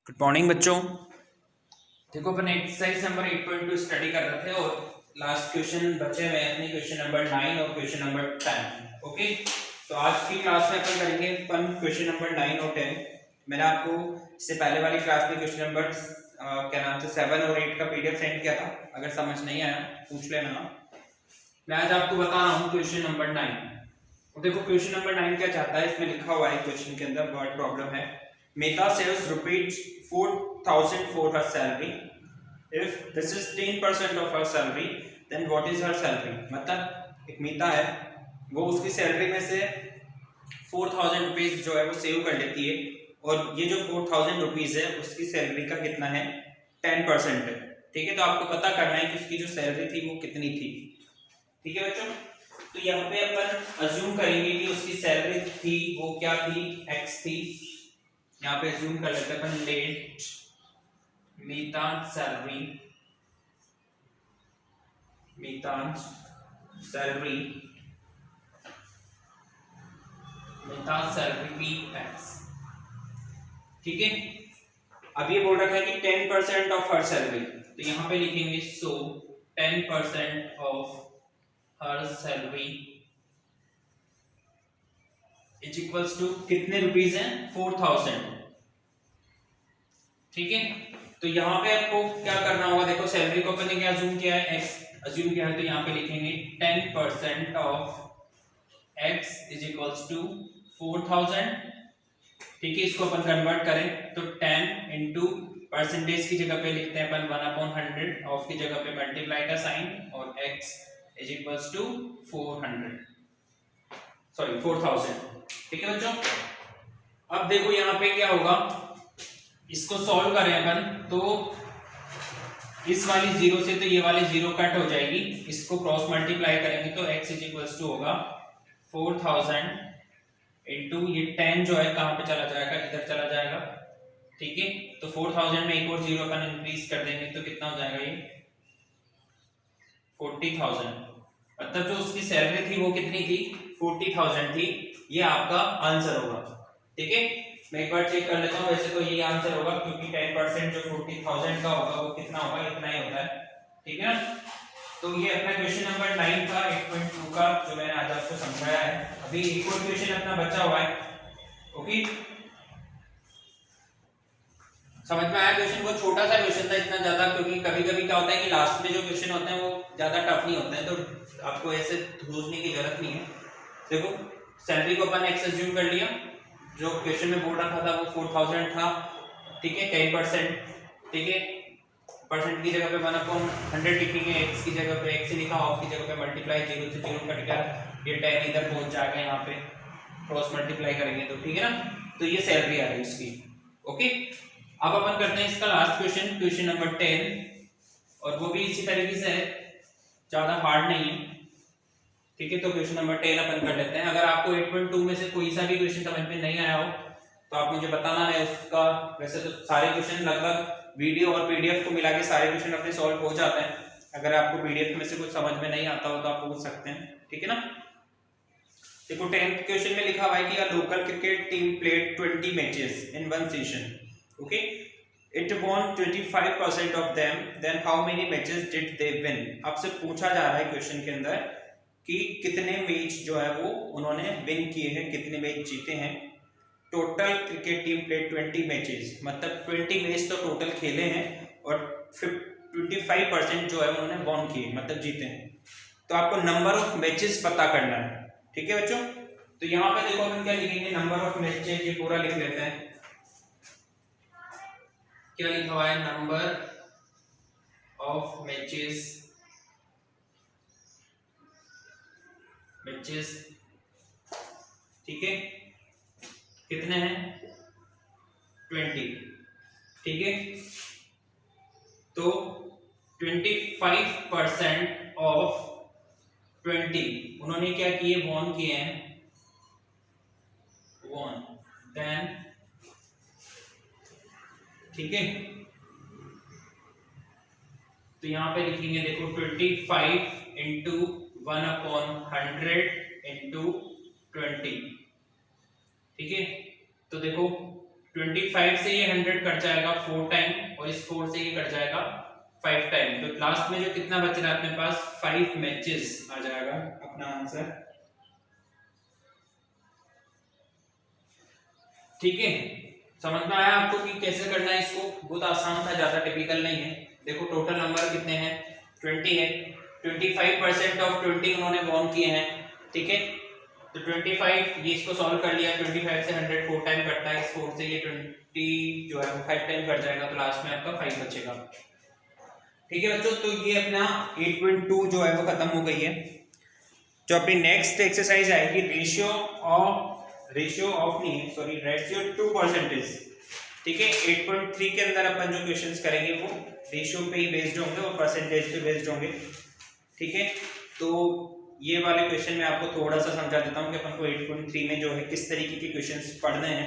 Good morning बच्चों। देखो अपन exercise number 8.2 study कर रहे थे और लास्ट क्वेश्चन बचे हुए अपने क्वेश्चन नंबर 9 और क्वेश्चन नंबर 10। ओके, तो आज की क्लास में अपन करेंगे क्वेश्चन नंबर 9 और 10। मैंने आपको इससे पहले वाली क्लास में क्वेश्चन नंबर क्या नाम से 7 और 8 का पीडीएफ सेंड किया था। अगर समझ नहीं आया पूछ लेना। मैं आज आपको बता रहा हूँ क्वेश्चन नंबर 9। देखो क्वेश्चन नंबर 9 क्या चाहता है, इसमें लिखा हुआ है क्वेश्चन के अंदर वर्ड प्रॉब्लम है। Meta saves rupees 4,000 for her salary. If this is 10% of her salary, then what is her salary? मतलब एक मीता है, वो उसकी सैलरी में से 4,000 रुपीज जो है वो सेव कर लेती है और ये जो 4,000 रुपीज है उसकी सैलरी का कितना है 10% है। ठीक है, तो आपको पता करना है कि उसकी जो सैलरी थी वो कितनी थी। ठीक है बच्चों, तो यहाँ पे अपन अज्यूम करेंगे कि उसकी सैलरी थी वो क्या थी, x थी। यहाँ पे अज्यूम कर लेते हैं अपन लेट मीतांश सैलरी पी एक्स। ठीक है, अब ये बोल रखा है कि 10% ऑफ हर सैलरी, तो यहाँ पे लिखेंगे so 10% of her salary is equals to कितने रुपीस हैं 4,000। ठीक है, तो यहाँ पे आपको क्या करना होगा, देखो सैलरी को अपन ने क्या अज्यूम किया है, x अज्यूम किया है, तो यहाँ पे लिखेंगे 10% of x is equals to 4,000। ठीक है, इसको अपन कन्वर्ट करें तो 10 इंटू परसेंटेज की जगह पे लिखते हैं अपन 1/100, ऑफ की जगह पे मल्टीप्लाई का साइन और x इज इक्वल्स टू 4,000। ठीक है बच्चों, अब देखो यहाँ पे क्या होगा, इसको सॉल्व करें अपन तो इस वाली जीरो से तो ये वाली जीरो कट हो जाएगी, इसको क्रॉस मल्टीप्लाई करेंगे तो x इज इक्वल्स टू होगा 4,000 इंटू ये 10 जो है कहाँ पे चला जाएगा, इधर चला जाएगा। ठीक है, तो 4,000 में एक और जीरो अपन इंक्रीज कर देंगे तो कितना हो जाएगा ये 40,000। मतलब जो उसकी सैलरी थी वो कितनी थी 40,000 थी। ये आपका आंसर होगा। ठीक है, मैं एक बार चेक कर लेता हूँ, वैसे तो ये आंसर होगा क्योंकि 10% जो 40,000 का होगा वो कितना होगा, इतना ही होता है। ठीक है ना, तो ये अपना क्वेश्चन नंबर 9 का 8.2 का जो मैंने आज आपको समझाया है। अभी एक और क्वेश्चन अपना बचा हुआ है। ओके, समझ में आया क्वेश्चन को? छोटा सा क्वेश्चन था, इतना ज्यादा, क्योंकि कभी कभी क्या होता है कि लास्ट में जो क्वेश्चन होते हैं वो ज्यादा टफ नहीं होते हैं, तो आपको ऐसे सोचने की जरूरत नहीं है। देखो सैलरी को अपन एक्स अज्यूम कर लिया, जो क्वेश्चन में बोल रखा था वो 4,000 था। ठीक है, 10%। ठीक है, परसेंट की जगह पे 1/100 लिखेंगे, x की जगह पे x लिखा, ऑफ की जगह पे मल्टीप्लाई, 0 से 0 कट गया, ये 10 इधर पहुंच जाएगा, यहाँ पे क्रॉस मल्टीप्लाई करेंगे तो ठीक है ना, तो ये सैलरी आ रही है उसकी। ओके, अब अपन करते हैं इसका लास्ट क्वेश्चन, क्वेश्चन नंबर 10, और वो भी इसी तरीके से है, ज्यादा हार्ड नहीं है। ठीक है, तो क्वेश्चन नंबर 10 अपन कर लेते हैं। अगर आपको 8.2 में से कोई सा भी क्वेश्चन समझ में नहीं आया हो तो आप मुझे बताना, मैं उसका, वैसे तो सारे क्वेश्चन लगभग वीडियो और पीडीएफ को मिला के सारे क्वेश्चन अपने सॉल्व हो जाते हैं। अगर आपको पीडीएफ में से कुछ समझ में नहीं आता हो तो आप पूछ सकते हैं। ठीक है ना, देखो 10th क्वेश्चन में लिखा हुआ है कि a local cricket team played 20 matches in one session. Okay, it won 25% of them, then how many matches did they win. आपसे पूछा जा रहा है क्वेश्चन के अंदर कि कितने मैच जो है वो उन्होंने विन किए हैं, कितने मैच जीते हैं। Total cricket team played 20 matches, मतलब 20 मैच तो टोटल खेले हैं और 25% जो है उन्होंने वॉन किए, मतलब जीते हैं। तो आपको नंबर ऑफ मैचेस पता करना है। ठीक है बच्चों, तो यहाँ पे देखो अपन क्या लिखेंगे, नंबर ऑफ मैचेस, ये पूरा लिख लेते हैं। क्या लिखा हुआ है, नंबर ऑफ मैचेस ठीक है, कितने हैं 20। ठीक है, तो 25% ऑफ 20 उन्होंने क्या किए, वॉन किए हैं, वॉन, देन ठीक है, तो यहां पे लिखेंगे देखो 25 इंटू 1/100 इंटू 20। ठीक है, तो देखो 25 से ये 100 कट जाएगा 4 टाइम और इस 4 से ये कट जाएगा 5 टाइम। तो लास्ट में जो कितना बच रहा है अपने पास 5 मैचेस आ जाएगा अपना आंसर। ठीक है, समझ में आया आपको कि कैसे करना है इसको? बहुत आसान था, ज्यादा टिपिकल नहीं है। देखो टोटल नंबर कितने हैं, 20 है। 25% ऑफ 20 उन्होंने वॉन किए हैं। ठीक है, तो 25 ये इसको सॉल्व कर लिया। 25 से 100 4 टाइम कटता है, इस 4 से ये 20 जो है वो 5 टाइम कट जाएगा, तो लास्ट में आपका 5 बचेगा। ठीक है बच्चों, तो ये अपना 8.2 जो है वो खत्म हो गई है। जो अपनी नेक्स्ट एक्सरसाइज आएगी रेशियो टू परसेंटेज। ठीक है, 8.3 के अंदर अपन जो क्वेश्चंस करेंगे वो रेशियो पे ही बेस्ड होंगे और परसेंटेज पे बेस्ड होंगे। ठीक है, तो ये वाले क्वेश्चन मैं आपको थोड़ा सा समझा देता हूँ कि अपन को 8.3 में जो है किस तरीके के क्वेश्चंस पढ़ने हैं।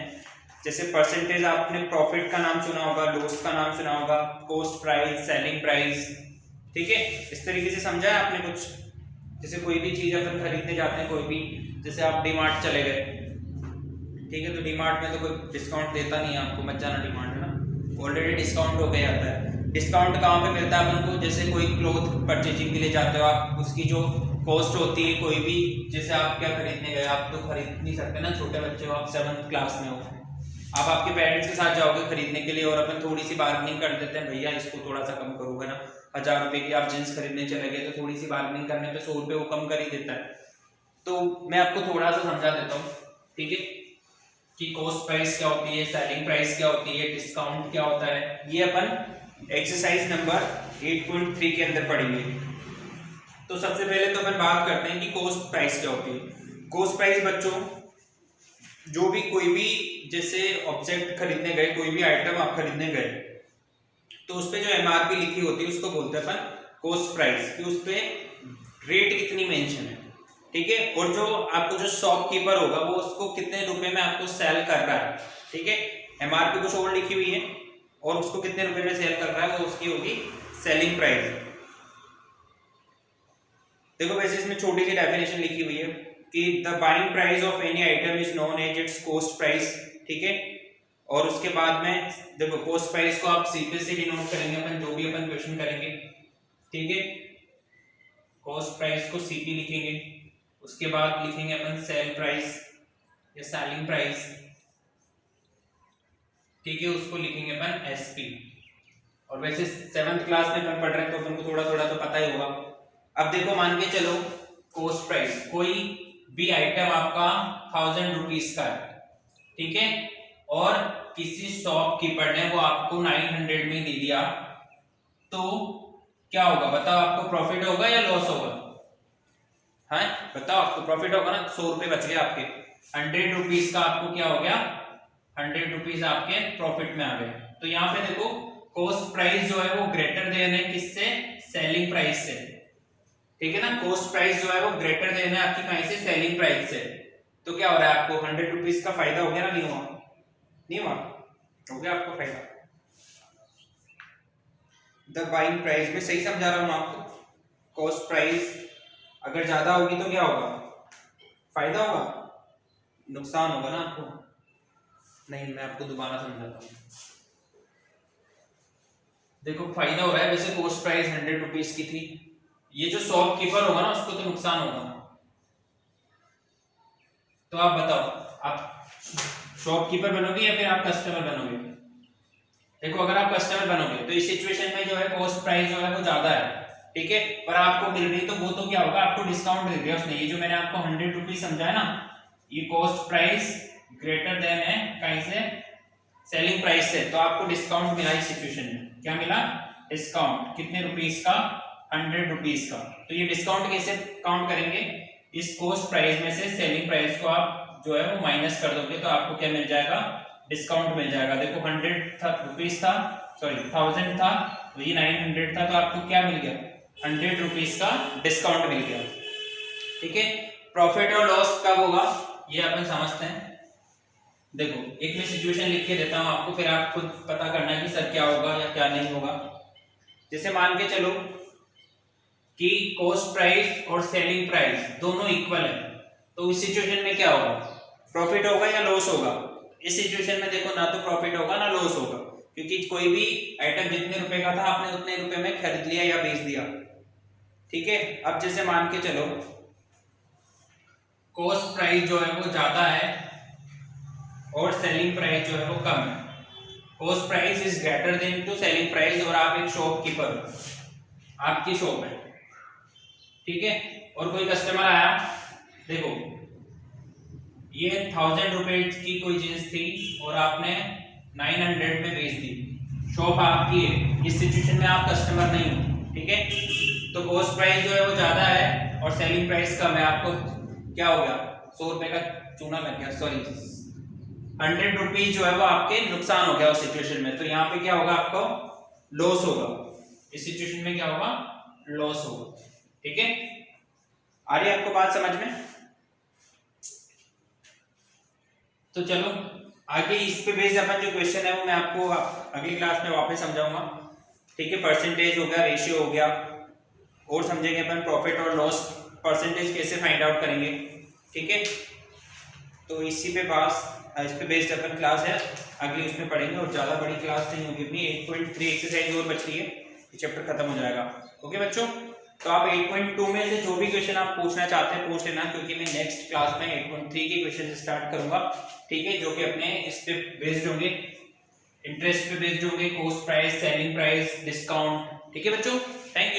जैसे परसेंटेज, आपने प्रॉफिट का नाम सुना होगा, लॉस का नाम सुना होगा, कॉस्ट प्राइस, सेलिंग प्राइस। ठीक है, इस तरीके से समझा है आपने कुछ? जैसे कोई भी चीज अपन खरीदने जाते हैं, कोई भी, जैसे आप डीमार्ट चले गए, ठीक है, तो डीमार्ट में तो कोई डिस्काउंट देता नहीं है आपको, मत जाना डीमार्ट, है ना, ऑलरेडी डिस्काउंट हो गया जाता है। डिस्काउंट कहाँ पे मिलता है अपन को? जैसे कोई क्लोथ परचेजिंग के लिए जाते हो आप, उसकी जो कॉस्ट होती है, कोई भी, जैसे आप क्या खरीदने गए, आप तो खरीद नहीं सकते ना, छोटे बच्चे हो आप, 7th क्लास में हो, आप आपके पेरेंट्स के साथ जाओगे खरीदने के लिए और अपन थोड़ी सी बार्गेनिंग कर देते हैं, भैया इसको थोड़ा सा कम करोगे ना, 1000 रुपए की आप जींस खरीदने चले गए तो थोड़ी सी बार्गेनिंग करने पे 100 रुपए वो कम कर ही देता है। तो मैं आपको थोड़ा सा समझा देता हूँ, ठीक है, कि कॉस्ट प्राइस क्या होती है, सेलिंग प्राइस क्या होती है, डिस्काउंट क्या होता है, ये अपन एक्सरसाइज नंबर 8.3 के अंदर पढ़ेंगे। तो सबसे पहले तो अपन बात करते हैं कि कॉस्ट प्राइस क्या होती है। कॉस्ट प्राइस बच्चों, जो भी कोई भी जैसे ऑब्जेक्ट खरीदने गए, कोई भी आइटम आप खरीदने गए, तो उस पे जो एमआरपी लिखी होती है उसको बोलते हैं अपन कॉस्ट प्राइस, कि उस पे रेट कितनी मेंशन है। ठीक है, और जो आपको जो शॉपकीपर होगा वो उसको कितने रुपए में आपको सेल कर रहा है। ठीक है, एमआरपी कुछ और लिखी हुई है और उसको कितने रुपए में सेल कर रहा है, वो उसकी होगी सेलिंग प्राइस। देखो वैसे इसमें छोटी सी डेफिनेशन लिखी हुई है कि the buying price of any item is known as its cost price. ठीक है, और उसके बाद में देखो कॉस्ट प्राइस को आप सीपी से डिनोट करेंगे अपन, जो भी अपन क्वेश्चन करेंगे। ठीक है, कॉस्ट प्राइस को सीपी लिखेंगे, उसके बाद लिखेंगे अपन सेल प्राइस या सेलिंग प्राइस। ठीक है, उसको लिखेंगे अपन एसपी। और वैसे 7th क्लास में अपन पढ़ रहे हैं तो अपन को थोड़ा थोड़ा तो पता ही होगा। अब देखो मान के चलो कॉस्ट प्राइस, कोई भी आइटम आपका 1000 रुपीज का है, ठीक है, और किसी शॉपकीपर ने वो आपको 900 में दे दिया, तो क्या होगा बताओ? आपको प्रॉफिट होगा या लॉस होगा? हाँ बताओ, आपको प्रॉफिट होगा ना, 100 रुपए बच गए आपके, 100 रुपीज का आपको क्या हो गया, 100 रुपीज आपके प्रॉफिट में आ गए। तो यहाँ पे देखो कॉस्ट प्राइस जो है वो ग्रेटर देन है किससे? सेलिंग प्राइस से। ठीक है ना, कॉस्ट प्राइस जो है वो ग्रेटर देन है आपकी कहीं से? सेलिंग प्राइस से। तो क्या हो रहा है, आपको 100 रुपीज का फायदा हो गया ना? नहीं हुआ? नहीं हुआ, हो गया आपको फायदा। द बाइंग प्राइस में सही समझा रहा हूं आपको। कॉस्ट प्राइस अगर ज्यादा होगी तो क्या होगा? फायदा होगा, नुकसान होगा ना आपको? नहीं, मैं आपको दोबारा समझाता हूँ। देखो फायदा हो रहा है, वैसे कॉस्ट प्राइस 100 रुपीज की थी, ये जो शॉपकीपर होगा ना उसको तो नुकसान होगा। तो आप बताओ, आप शॉपकीपर बनोगे या फिर आप कस्टमर बनोगे? देखो अगर आप कस्टमर बनोगे तो इस सिचुएशन में जो है कॉस्ट प्राइस जो है वो ज्यादा है, ठीक है, पर आपको मिल रही, तो वो तो क्या होगा, आपको डिस्काउंट दे दिया उसने। ये जो मैंने आपको 100 रुपीज समझाया ना, ये कॉस्ट प्राइस ग्रेटर देन है कहीं से? सेलिंग प्राइस से, तो आपको डिस्काउंट मिला इस सिचुएशन में। क्या मिला? डिस्काउंट। कितने रुपीस का? 100 रुपीस का। तो ये डिस्काउंट कैसे काउंट करेंगे? इस कॉस्ट प्राइस में से सेलिंग प्राइस को आप जो है वो माइनस कर दोगे, तो आपको क्या मिल जाएगा? डिस्काउंट मिल जाएगा। देखो 100 रुपीस था, सॉरी 1000 था, तो ये 900 था, तो आपको क्या मिल गया? 100 रुपीस का डिस्काउंट मिल गया। ठीक है, प्रॉफिट और लॉस कब होगा ये अपन समझते हैं। देखो एक मैं सिचुएशन लिख के देता हूं आपको, फिर आप खुद पता करना है कि सर क्या होगा या क्या नहीं होगा। जैसे मान के चलो कि कॉस्ट प्राइस और सेलिंग प्राइस दोनों इक्वल है, तो इस सिचुएशन में क्या होगा? प्रॉफिट होगा या लॉस होगा? इस सिचुएशन में देखो ना तो प्रॉफिट होगा ना लॉस होगा, क्योंकि कोई भी आइटम जितने रुपए का था आपने उतने रुपए में खरीद लिया या बेच दिया। ठीक है, अब जैसे मान के चलो कॉस्ट प्राइस जो है वो ज्यादा है और सेलिंग प्राइस जो है वो कम है, cost price is greater than to selling price, और आप एक शॉपकीपर, आपकी शॉप है, ठीक है, और कोई कस्टमर आया, देखो ये 1000 रुपीज की कोई जींस थी और आपने 900 में बेच दी, शॉप आपकी है, इस सिचुएशन में आप कस्टमर नहीं हो, ठीक है, तो कॉस्ट प्राइस जो है वो ज्यादा है और सेलिंग प्राइस कम है, आपको क्या हो गया 100 रुपए का चूना लग गया, सॉरी 100 रुपीज जो है वो आपके नुकसान हो गया उस सिचुएशन में, तो यहाँ पे क्या होगा आपको लॉस होगा, इस सिचुएशन में क्या होगा लॉस होगा, ठीक है, आ रही है आपको बात समझ में। तो चलो आगे इस पे बेस्ड अपन जो क्वेश्चन है वो मैं आपको अगली क्लास में वापस समझाऊंगा, ठीक है, परसेंटेज हो गया, रेशियो हो गया, और समझेंगे अपन प्रॉफिट और लॉस परसेंटेज कैसे फाइंड आउट करेंगे, ठीक है, तो इसी पे इस पे बेस्ड अपन क्लास है अगली उसमें पढ़ेंगे, और ज्यादा बड़ी क्लास नहीं होगी अपनी, 8.3 एक्सरसाइज और बच रही है, ये चैप्टर खत्म हो जाएगा। ओके बच्चों, तो आप 8.2 में से जो भी क्वेश्चन आप पूछना चाहते हैं पूछ लेना, क्योंकि मैं नेक्स्ट क्लास में 8.3 के क्वेश्चन स्टार्ट करूंगा, ठीक है, जो कि अपने इस पे बेस्ड होंगे, इंटरेस्ट पे बेस्ड होंगे, cost price, selling price, discount, ठीक है बच्चों, थैंक यू।